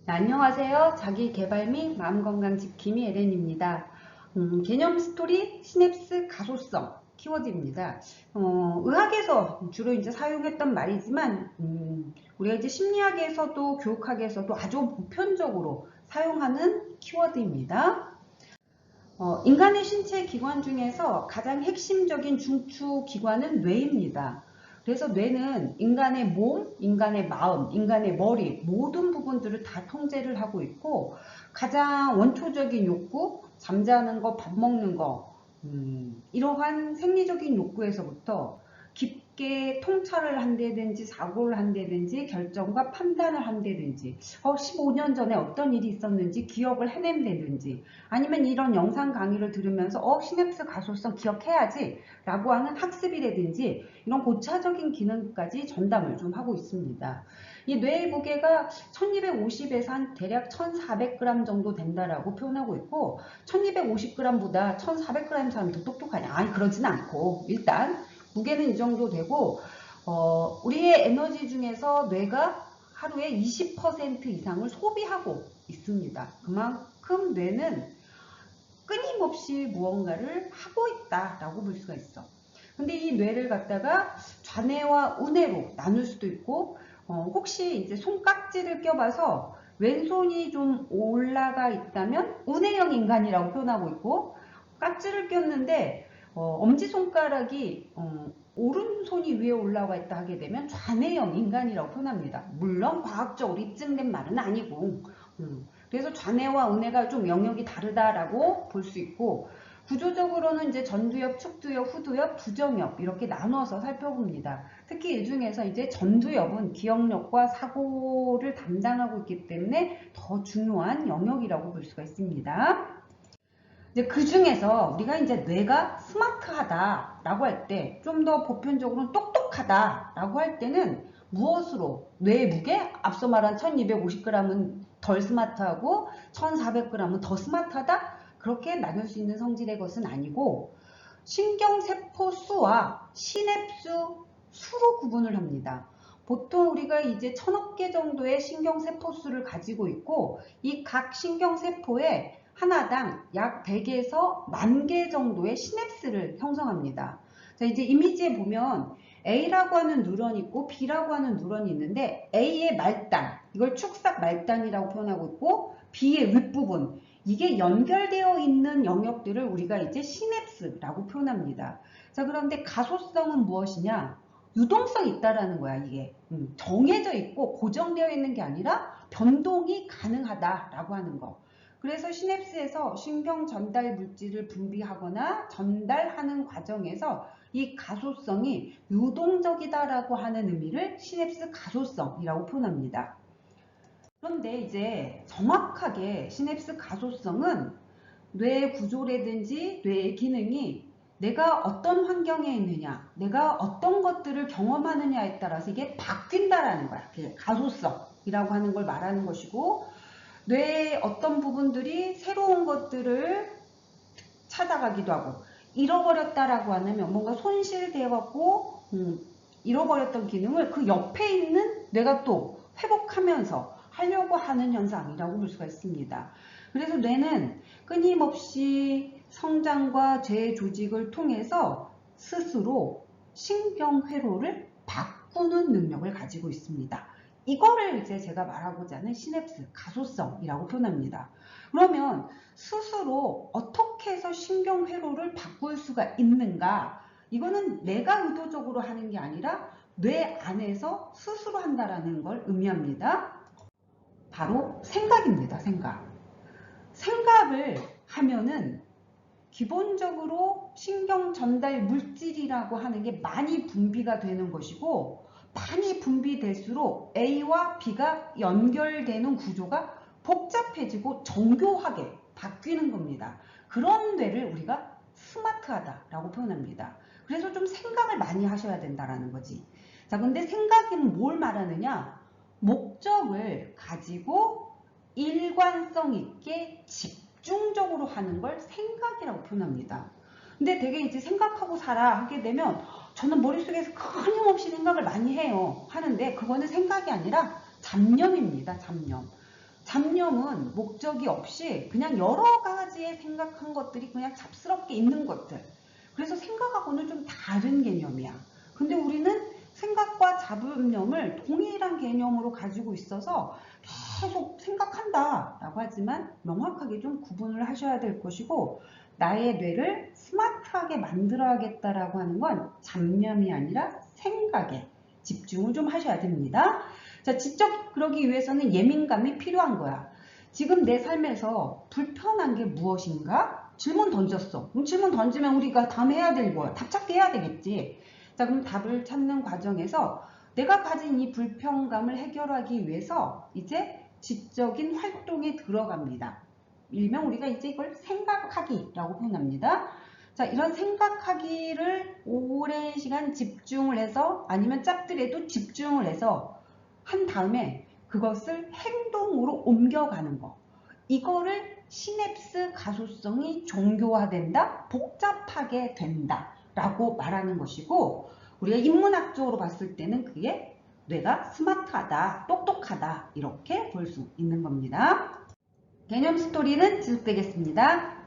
네, 안녕하세요. 자기계발 및 마음건강 지킴이 에렌입니다. 개념 스토리, 시냅스 가소성 키워드입니다. 의학에서 주로 이제 사용했던 말이지만, 우리가 이제 심리학에서도 교육학에서도 아주 보편적으로 사용하는 키워드입니다. 인간의 신체 기관 중에서 가장 핵심적인 중추 기관은 뇌입니다. 그래서 뇌는 인간의 몸, 인간의 마음, 인간의 머리 모든 부분들을 다 통제를 하고 있고 가장 원초적인 욕구, 잠자는 거, 밥 먹는 거 이러한 생리적인 욕구에서부터 깊게 통찰을 한다든지 사고를 한다든지 결정과 판단을 한다든지 15년 전에 어떤 일이 있었는지 기억을 해낸다든지 아니면 이런 영상 강의를 들으면서 시냅스 가소성 기억해야지 라고 하는 학습이라든지 이런 고차적인 기능까지 전담을 좀 하고 있습니다. 이 뇌의 무게가 1250에서 한 대략 1400g 정도 된다라고 표현하고 있고 1250g보다 1400g 사람이 더 똑똑하냐? 아니 그러진 않고 일단 무게는 이 정도 되고 우리의 에너지 중에서 뇌가 하루에 20% 이상을 소비하고 있습니다. 그만큼 뇌는 끊임없이 무언가를 하고 있다라고 볼 수가 있어. 근데 이 뇌를 갖다가 좌뇌와 우뇌로 나눌 수도 있고 혹시 이제 손깍지를 껴봐서 왼손이 좀 올라가 있다면 우뇌형 인간이라고 표현하고 있고 깍지를 꼈는데 엄지손가락이 오른손이 위에 올라와 있다 하게 되면 좌뇌형 인간이라고 표현합니다. 물론 과학적으로 입증된 말은 아니고 그래서 좌뇌와 우뇌가 좀 영역이 다르다라고 볼 수 있고 구조적으로는 이제 전두엽, 측두엽, 후두엽, 부정엽 이렇게 나눠서 살펴봅니다. 특히 이 중에서 이제 전두엽은 기억력과 사고를 담당하고 있기 때문에 더 중요한 영역이라고 볼 수가 있습니다. 이제 그 중에서 우리가 이제 뇌가 스마트하다라고 할 때 좀 더 보편적으로는 똑똑하다라고 할 때는 무엇으로 뇌의 무게 앞서 말한 1250g은 덜 스마트하고 1400g은 더 스마트하다 그렇게 나눌 수 있는 성질의 것은 아니고 신경세포 수와 시냅스 수로 구분을 합니다. 보통 우리가 이제 1000억 개 정도의 신경세포 수를 가지고 있고 이 각 신경세포에 하나당 약 100에서 10,000개 정도의 시냅스를 형성합니다. 자, 이제 이미지에 보면 A라고 하는 뉴런이 있고 B라고 하는 뉴런이 있는데 A의 말단, 이걸 축삭 말단이라고 표현하고 있고 B의 윗부분, 이게 연결되어 있는 영역들을 우리가 이제 시냅스라고 표현합니다. 자, 그런데 가소성은 무엇이냐? 유동성이 있다라는 거야, 이게. 정해져 있고 고정되어 있는 게 아니라 변동이 가능하다라고 하는 거. 그래서 시냅스에서 신경 전달 물질을 분비하거나 전달하는 과정에서 이 가소성이 유동적이다라고 하는 의미를 시냅스 가소성이라고 표현합니다. 그런데 이제 정확하게 시냅스 가소성은 뇌 구조라든지 뇌의 기능이 내가 어떤 환경에 있느냐, 내가 어떤 것들을 경험하느냐에 따라서 이게 바뀐다라는 거야. 가소성이라고 하는 걸 말하는 것이고 뇌의 어떤 부분들이 새로운 것들을 찾아가기도 하고 잃어버렸다라고 하면 뭔가 손실되어갖고 잃어버렸던 기능을 그 옆에 있는 뇌가 또 회복하면서 하려고 하는 현상이라고 볼 수가 있습니다. 그래서 뇌는 끊임없이 성장과 재조직을 통해서 스스로 신경회로를 바꾸는 능력을 가지고 있습니다. 이거를 이제 제가 말하고자 하는 시냅스, 가소성이라고 표현합니다. 그러면 스스로 어떻게 해서 신경회로를 바꿀 수가 있는가? 이거는 내가 의도적으로 하는 게 아니라 뇌 안에서 스스로 한다라는 걸 의미합니다. 바로 생각입니다. 생각을 하면은 기본적으로 신경 전달 물질이라고 하는 게 많이 분비가 되는 것이고 많이 분비될수록 A와 B가 연결되는 구조가 복잡해지고 정교하게 바뀌는 겁니다. 그런 뇌를 우리가 스마트하다라고 표현합니다. 그래서 좀 생각을 많이 하셔야 된다라는 거지. 자, 근데 생각은 뭘 말하느냐? 목적을 가지고 일관성 있게 집중적으로 하는 걸 생각이라고 표현합니다. 근데 되게 이제 생각하고 살아 하게 되면 저는 머릿속에서 끊임없이 생각을 많이 해요. 하는데 그거는 생각이 아니라 잡념입니다. 잡념. 잡념은 목적이 없이 그냥 여러 가지의 생각한 것들이 그냥 잡스럽게 있는 것들. 그래서 생각하고는 좀 다른 개념이야. 근데 우리는 생각과 잡념을 동일한 개념으로 가지고 있어서 계속 생각한다 라고 하지만 명확하게 좀 구분을 하셔야 될 것이고, 나의 뇌를 스마트하게 만들어야겠다라고 하는 건 잡념이 아니라 생각에 집중을 좀 하셔야 됩니다. 자, 직접 그러기 위해서는 예민감이 필요한 거야. 지금 내 삶에서 불편한 게 무엇인가? 질문 던졌어. 그럼 질문 던지면 우리가 다음 해야 될 거야. 답 찾기 해야 되겠지. 자, 그럼 답을 찾는 과정에서 내가 가진 이 불편감을 해결하기 위해서 이제 지적인 활동에 들어갑니다. 일명 우리가 이제 이걸 생각하기라고 표현합니다. 자, 이런 생각하기를 오랜 시간 집중을 해서 아니면 짧더라도 집중을 해서 한 다음에 그것을 행동으로 옮겨가는 거. 이거를 시냅스 가소성이 정교화된다, 복잡하게 된다 라고 말하는 것이고, 우리가 인문학적으로 봤을 때는 그게 뇌가 스마트하다, 똑똑하다 이렇게 볼 수 있는 겁니다. 개념 스토리는 지속되겠습니다.